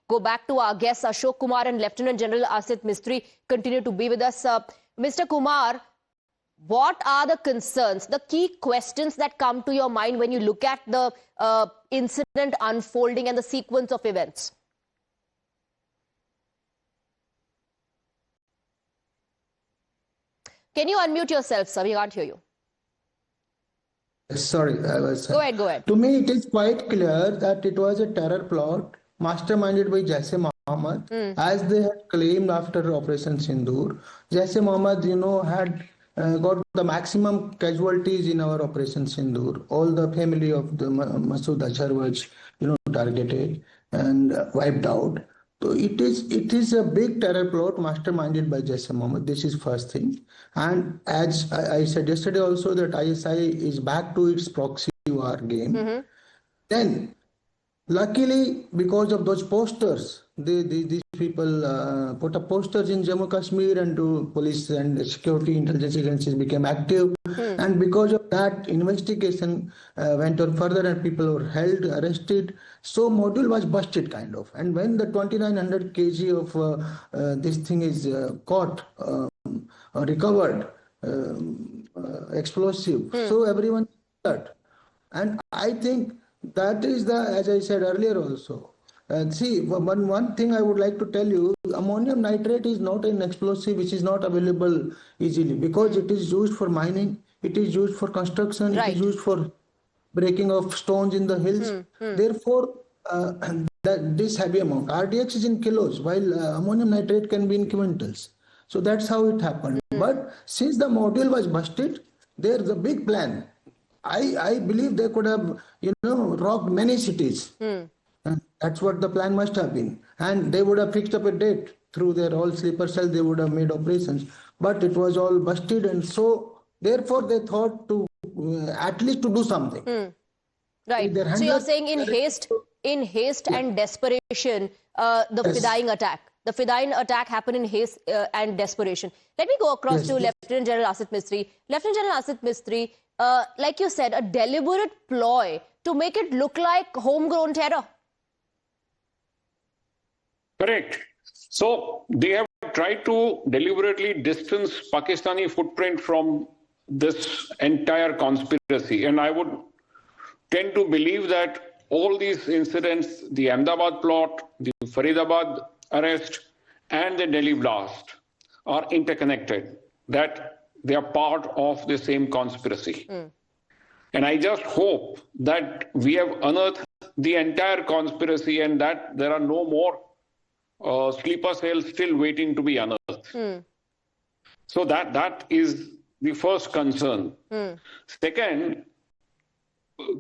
go back to our guests, Ashok Kumar and Lieutenant General Asit Mistry, continue to be with us. Mr. Kumar, what are the concerns, the key questions that come to your mind when you look at the incident unfolding and the sequence of events? Can you unmute yourself, sir? We can't hear you. Sorry, I was... Go ahead. To me, it is quite clear that it was a terror plot masterminded by Jaish-e-Mohammed, as they had claimed after Operation Sindoor. Jaish-e-Mohammed, had got the maximum casualties in our Operation Sindoor. All the family of the Masood Azhar was, targeted and wiped out. So it is a big terror plot masterminded by Jaish-e-Mohammed. This is first thing. And as I said yesterday also, that ISI is back to its proxy war game. Then, luckily, because of those posters, these people put up posters in Jammu Kashmir, and police and security intelligence agencies became active. And because of that, investigation went on further and people were held, arrested. So module was busted kind of. And when the 2900 kg of this thing is caught, recovered, explosive, so everyone hurt. And I think that is as I said earlier also. See, one thing I would like to tell you, ammonium nitrate is not an explosive which is not available easily, because it is used for mining, it is used for construction, it is used for breaking of stones in the hills. Therefore, this heavy amount, RDX is in kilos, while ammonium nitrate can be in quintals. So that's how it happened. But since the module was busted, there's a big plan. I believe they could have, robbed many cities. That's what the plan must have been. And they would have fixed up a date through their all sleeper cells. They would have made operations. But it was all busted. And so, therefore, they thought to at least to do something. Right. So you're saying in haste and desperation, the Fidaying attack. The Fidaying attack happened in haste and desperation. Let me go across to Lieutenant General Asit Mistry. Lieutenant General Asit Mistry, like you said, a deliberate ploy to make it look like homegrown terror. Correct. So they have tried to deliberately distance Pakistani footprint from this entire conspiracy. And I would tend to believe that all these incidents, the Ahmedabad plot, the Faridabad arrest, and the Delhi blast, are interconnected, that they are part of the same conspiracy. And I just hope that we have unearthed the entire conspiracy and that there are no more sleeper cells still waiting to be unearthed. So that is the first concern. Second,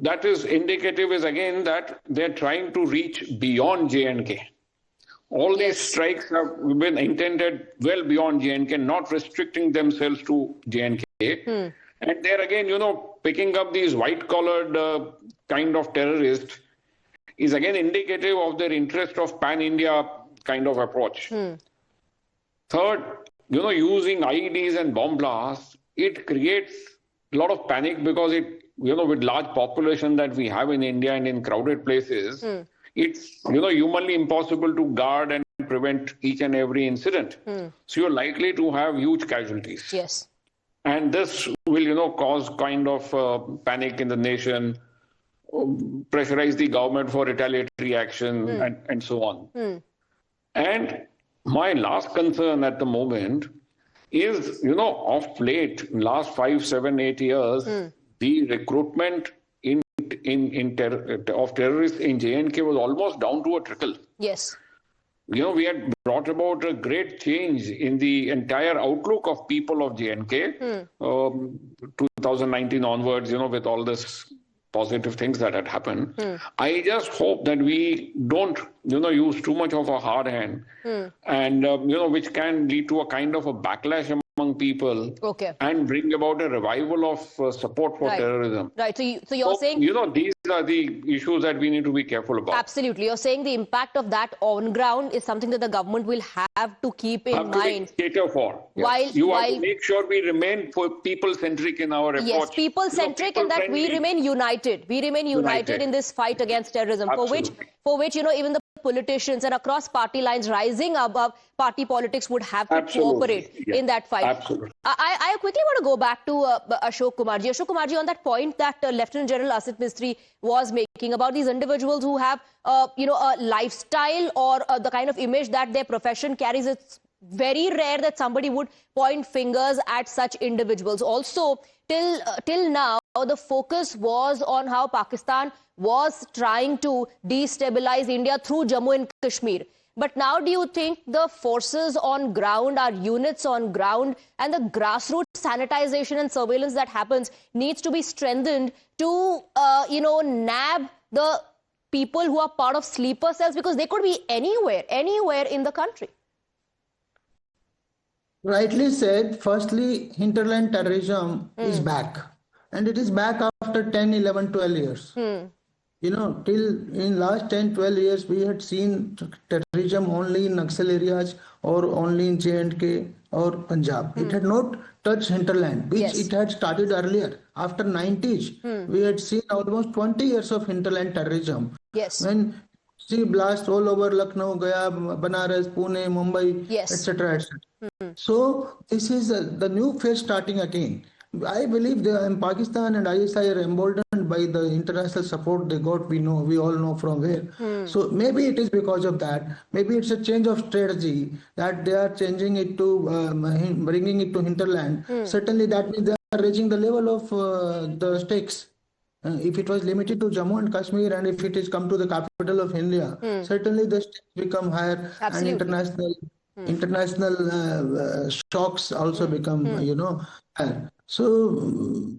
that is indicative is again that they're trying to reach beyond J&K. All these strikes have been intended well beyond J&K, not restricting themselves to J&K. And they're again, picking up these white-collared kind of terrorists is again indicative of their interest of pan-India kind of approach. Third, using IEDs and bomb blasts, it creates a lot of panic because it, with large population that we have in India and in crowded places, it's, humanly impossible to guard and prevent each and every incident. So you're likely to have huge casualties. Yes. And this will, cause kind of panic in the nation, pressurize the government for retaliatory action and so on. And my last concern at the moment is, of late, last 5, 7, 8 years, the recruitment of terrorists in J&K was almost down to a trickle. Yes. We had brought about a great change in the entire outlook of people of J&K 2019 onwards, with all this positive things that had happened. I just hope that we don't, use too much of a hard hand and, which can lead to a kind of a backlash among people and bring about a revival of support for terrorism. Right. So you're saying... these are the issues that we need to be careful about. Absolutely. You're saying the impact of that on ground is something that the government will have to keep in mind. Cater for. Yes. You have to make sure we remain people-centric in our approach. Yes, people-centric and that we remain united. We remain united in this fight against terrorism, for which, even the politicians and across party lines rising above party politics would have to cooperate in that fight. Absolutely. I quickly want to go back to Ashok Kumar ji. Ashok Kumar ji, on that point that Lieutenant General Asit Mistry was making about these individuals who have, a lifestyle or the kind of image that their profession carries, it's very rare that somebody would point fingers at such individuals. Also, till now, the focus was on how Pakistan was trying to destabilize India through Jammu and Kashmir. But now do you think the forces on ground, our units on ground, and the grassroots sanitization and surveillance that happens needs to be strengthened to, nab the people who are part of sleeper cells, because they could be anywhere in the country? Rightly said. Firstly, hinterland terrorism is back. And it is back after 10, 11, 12 years. Till in last 10, 12 years, we had seen terrorism only in Naxal areas or only in J&K or Punjab. It had not touched hinterland, which it had started earlier. After 90s, we had seen almost 20 years of hinterland terrorism. Yes. When sea blast all over Lucknow, Gaya, Banaras, Pune, Mumbai, etc., etc. So this is the new phase starting again. I believe in Pakistan and ISI are emboldened by the international support they got. We all know from where. So maybe it is because of that. Maybe it's a change of strategy that they are changing it to bringing it to hinterland. Certainly that means they are raising the level of the stakes. If it was limited to Jammu and Kashmir and if it is come to the capital of India, certainly the stakes become higher. Absolutely. And international shocks also become, higher. So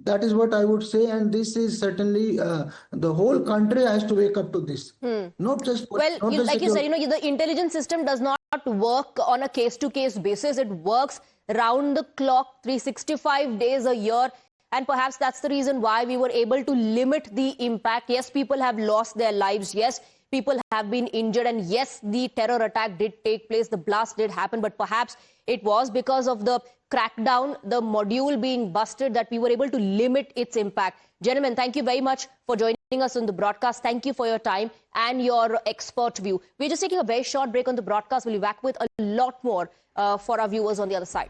that is what I would say, and this is certainly the whole country has to wake up to this. Not just like you said, the intelligence system does not work on a case-to-case basis. It works round the clock, 365 days a year. And perhaps that's the reason why we were able to limit the impact. Yes, people have lost their lives. Yes, people have been injured. And yes, the terror attack did take place. The blast did happen. But perhaps it was because of the crackdown, the module being busted, that we were able to limit its impact. Gentlemen, thank you very much for joining us on the broadcast. Thank you for your time and your expert view. We're just taking a very short break on the broadcast. We'll be back with a lot more for our viewers on the other side.